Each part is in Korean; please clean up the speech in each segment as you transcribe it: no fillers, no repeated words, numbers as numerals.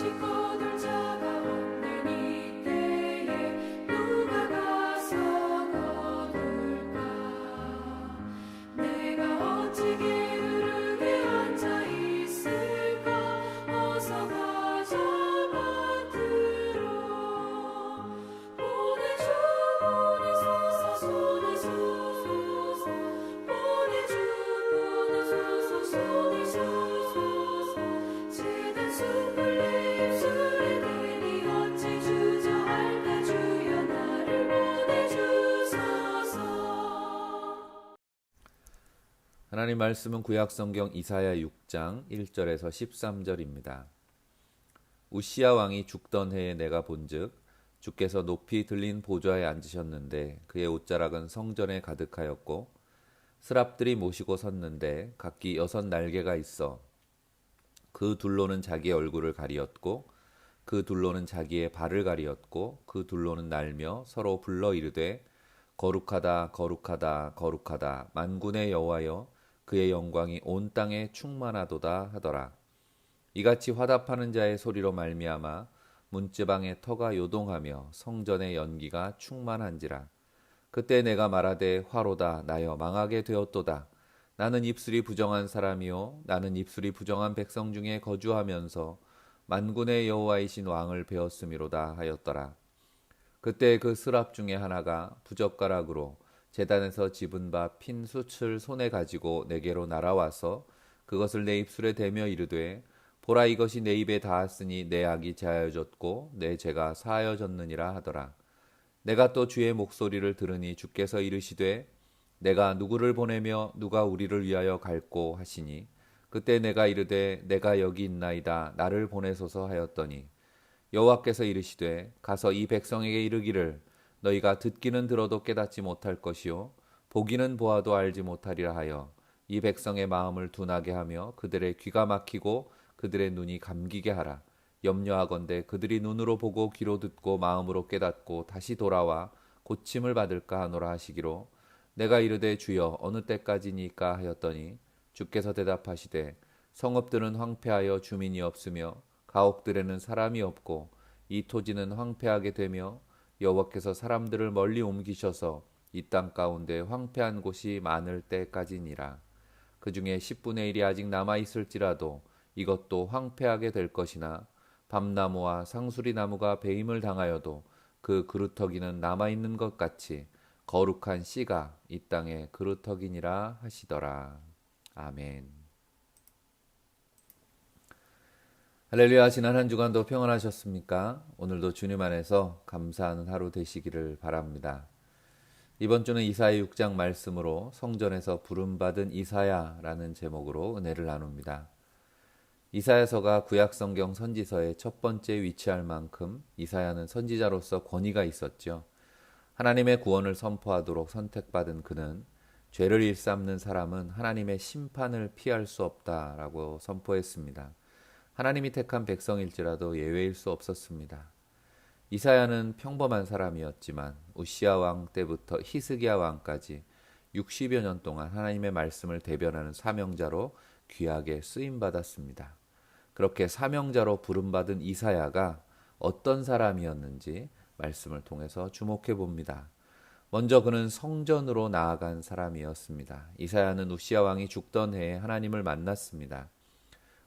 거둘 자가 없는 이때에 누가 가서 거둘까. 내가 어찌 게으르게 앉아 있을까. 어서 가자 밭으로. 보내주 보내소서 보내소서 보내주 보내소서 보내소서. 시든 숲을 내 입술에 대니 어찌 주저할까. 주여 나를 보내주소서. 하나님 말씀은 구약성경 이사야 6장 1절에서 13절입니다. 우시야 왕이 죽던 해에 내가 본즉 주께서 높이 들린 보좌에 앉으셨는데 그의 옷자락은 성전에 가득하였고 스랍들이 모시고 섰는데 각기 6날개가 있어 그 둘로는 자기의 얼굴을 가리었고 그 둘로는 자기의 발을 가리었고 그 둘로는 날며 서로 불러 이르되 거룩하다 거룩하다 거룩하다 만군의 여호와여 그의 영광이 온 땅에 충만하도다 하더라. 이같이 화답하는 자의 소리로 말미암아 문지방의 터가 요동하며 성전의 연기가 충만한지라. 그때 내가 말하되 화로다 나여 망하게 되었도다. 나는 입술이 부정한 사람이요 나는 입술이 부정한 백성 중에 거주하면서 만군의 여호와이신 왕을 배웠음이로다 하였더라. 그때 그 스랍 중에 하나가 부젓가락으로 제단에서 집은 바 핀 숯을 손에 가지고 내게로 날아와서 그것을 내 입술에 대며 이르되 보라 이것이 내 입에 닿았으니 내 악이 제하여졌고 내 죄가 사하여졌느니라 하더라. 내가 또 주의 목소리를 들으니 주께서 이르시되 내가 누구를 보내며 누가 우리를 위하여 갈꼬 하시니 그때 내가 이르되 내가 여기 있나이다 나를 보내소서 하였더니 여호와께서 이르시되 가서 이 백성에게 이르기를 너희가 듣기는 들어도 깨닫지 못할 것이요 보기는 보아도 알지 못하리라 하여 이 백성의 마음을 둔하게 하며 그들의 귀가 막히고 그들의 눈이 감기게 하라. 염려하건대 그들이 눈으로 보고 귀로 듣고 마음으로 깨닫고 다시 돌아와 고침을 받을까 하노라 하시기로 내가 이르되 주여 어느 때까지니까 하였더니 주께서 대답하시되 성읍들은 황폐하여 주민이 없으며 가옥들에는 사람이 없고 이 토지는 황폐하게 되며 여호와께서 사람들을 멀리 옮기셔서 이 땅 가운데 황폐한 곳이 많을 때까지니라. 그 중에 10분의 1이 아직 남아 있을지라도 이것도 황폐하게 될 것이나 밤나무와 상수리 나무가 배임을 당하여도 그 그루터기는 남아 있는 것 같이 거룩한 씨가 이 땅의 그루터기니라 하시더라. 아멘. 할렐루야. 지난 한 주간도 평안하셨습니까? 오늘도 주님 안에서 감사하는 하루 되시기를 바랍니다. 이번 주는 이사야 6장 말씀으로 성전에서 부름받은 이사야라는 제목으로 은혜를 나눕니다. 이사야서가 구약성경 선지서의 첫 번째 위치할 만큼 이사야는 선지자로서 권위가 있었죠. 하나님의 구원을 선포하도록 선택받은 그는 죄를 일삼는 사람은 하나님의 심판을 피할 수 없다라고 선포했습니다. 하나님이 택한 백성일지라도 예외일 수 없었습니다. 이사야는 평범한 사람이었지만 우시야 왕 때부터 히스기야 왕까지 60여 년 동안 하나님의 말씀을 대변하는 사명자로 귀하게 쓰임받았습니다. 그렇게 사명자로 부름받은 이사야가 어떤 사람이었는지 말씀을 통해서 주목해 봅니다. 먼저 그는 성전으로 나아간 사람이었습니다. 이사야는 우시야 왕이 죽던 해에 하나님을 만났습니다.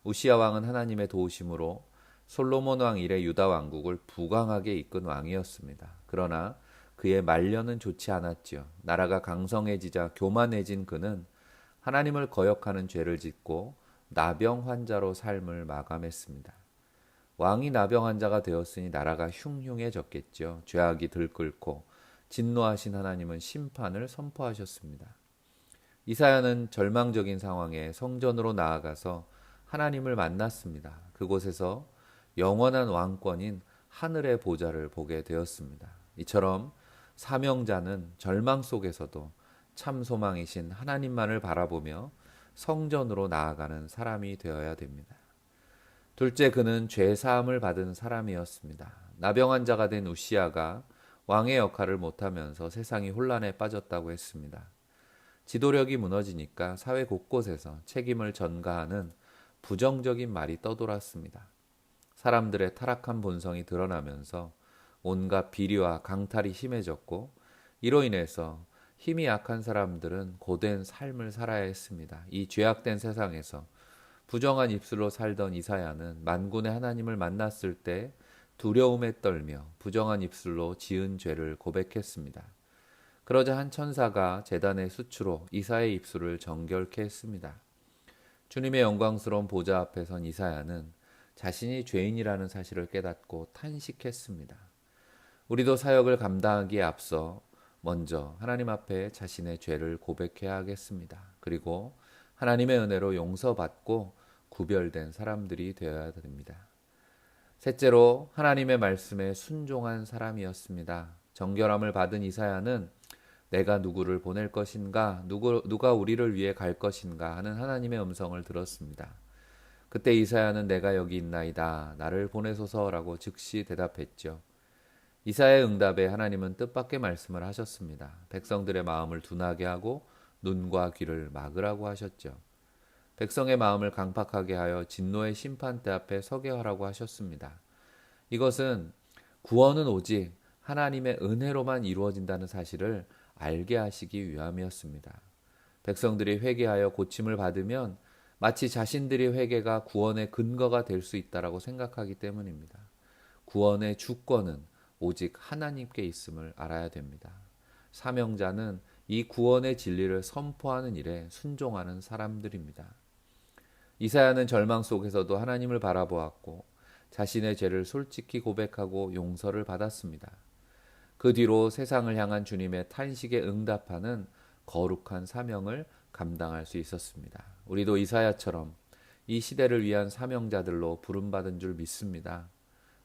우시야 왕은 하나님의 도우심으로 솔로몬 왕 이래 유다 왕국을 부강하게 이끈 왕이었습니다. 그러나 그의 말년은 좋지 않았지요. 나라가 강성해지자 교만해진 그는 하나님을 거역하는 죄를 짓고 나병 환자로 삶을 마감했습니다. 왕이 나병 환자가 되었으니 나라가 흉흉해졌겠죠. 죄악이 들끓고 진노하신 하나님은 심판을 선포하셨습니다. 이사야는 절망적인 상황에 성전으로 나아가서 하나님을 만났습니다. 그곳에서 영원한 왕권인 하늘의 보좌를 보게 되었습니다. 이처럼 사명자는 절망 속에서도 참 소망이신 하나님만을 바라보며 성전으로 나아가는 사람이 되어야 됩니다. 둘째, 그는 죄 사함을 받은 사람이었습니다. 나병 환자가 된 우시야가 왕의 역할을 못하면서 세상이 혼란에 빠졌다고 했습니다. 지도력이 무너지니까 사회 곳곳에서 책임을 전가하는 부정적인 말이 떠돌았습니다. 사람들의 타락한 본성이 드러나면서 온갖 비리와 강탈이 심해졌고, 이로 인해서 힘이 약한 사람들은 고된 삶을 살아야 했습니다. 이 죄악된 세상에서 부정한 입술로 살던 이사야는 만군의 하나님을 만났을 때 두려움에 떨며 부정한 입술로 지은 죄를 고백했습니다. 그러자 한 천사가 제단의 수추로 이사야의 입술을 정결케 했습니다. 주님의 영광스러운 보좌 앞에 선 이사야는 자신이 죄인이라는 사실을 깨닫고 탄식했습니다. 우리도 사역을 감당하기에 앞서 먼저 하나님 앞에 자신의 죄를 고백해야 하겠습니다. 그리고 하나님의 은혜로 용서받고 구별된 사람들이 되어야 됩니다. 셋째로 하나님의 말씀에 순종한 사람이었습니다. 정결함을 받은 이사야는 내가 누구를 보낼 것인가, 누가 우리를 위해 갈 것인가 하는 하나님의 음성을 들었습니다. 그때 이사야는 내가 여기 있나이다, 나를 보내소서라고 즉시 대답했죠. 이사야의 응답에 하나님은 뜻밖의 말씀을 하셨습니다. 백성들의 마음을 둔하게 하고 눈과 귀를 막으라고 하셨죠. 백성의 마음을 강팍하게 하여 진노의 심판대 앞에 서게 하라고 하셨습니다. 이것은 구원은 오직 하나님의 은혜로만 이루어진다는 사실을 알게 하시기 위함이었습니다. 백성들이 회개하여 고침을 받으면 마치 자신들의 회개가 구원의 근거가 될 수 있다라고 생각하기 때문입니다. 구원의 주권은 오직 하나님께 있음을 알아야 됩니다. 사명자는 이 구원의 진리를 선포하는 일에 순종하는 사람들입니다. 이사야는 절망 속에서도 하나님을 바라보았고 자신의 죄를 솔직히 고백하고 용서를 받았습니다. 그 뒤로 세상을 향한 주님의 탄식에 응답하는 거룩한 사명을 감당할 수 있었습니다. 우리도 이사야처럼 이 시대를 위한 사명자들로 부름받은 줄 믿습니다.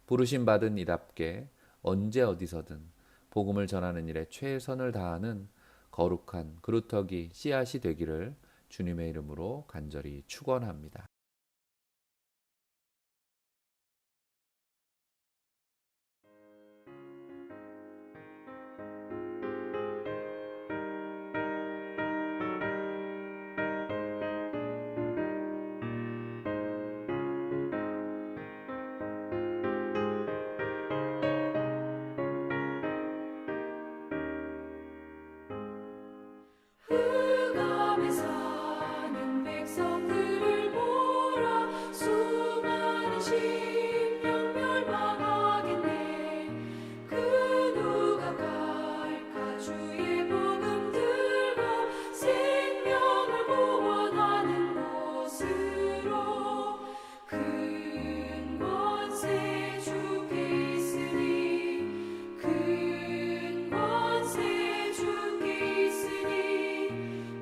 부르심받은 이답게 언제 어디서든 복음을 전하는 일에 최선을 다하는 거룩한 그루터기 씨앗이 되기를 주님의 이름으로 간절히 축원합니다. 흑암에 사는 백성들을 보라. 수많은 심령 멸망하겠네. 그 누가 갈까. 주의 복음 들고 생명을 구원하는 곳으로. 큰 권세 주께 있으니, 큰 권세 주께 있으니,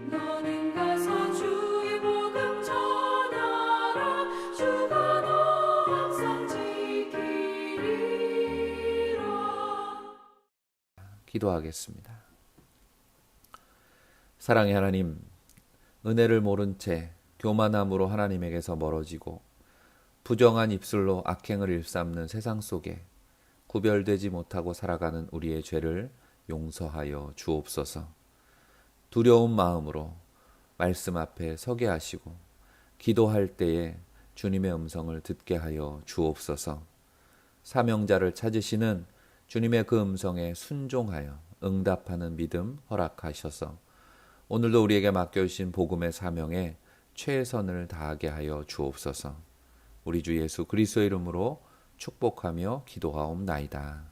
너는 가서 주의 복음 전하라. 주가 너 항상 지키리라. 기도하겠습니다. 사랑의 하나님, 은혜를 모른 채 교만함으로 하나님에게서 멀어지고 부정한 입술로 악행을 일삼는 세상 속에 구별되지 못하고 살아가는 우리의 죄를 용서하여 주옵소서. 두려운 마음으로 말씀 앞에 서게 하시고 기도할 때에 주님의 음성을 듣게 하여 주옵소서. 사명자를 찾으시는 주님의 그 음성에 순종하여 응답하는 믿음 허락하셔서 오늘도 우리에게 맡겨주신 복음의 사명에 최선을 다하게 하여 주옵소서. 우리 주 예수 그리스도의 이름으로 축복하며 기도하옵나이다.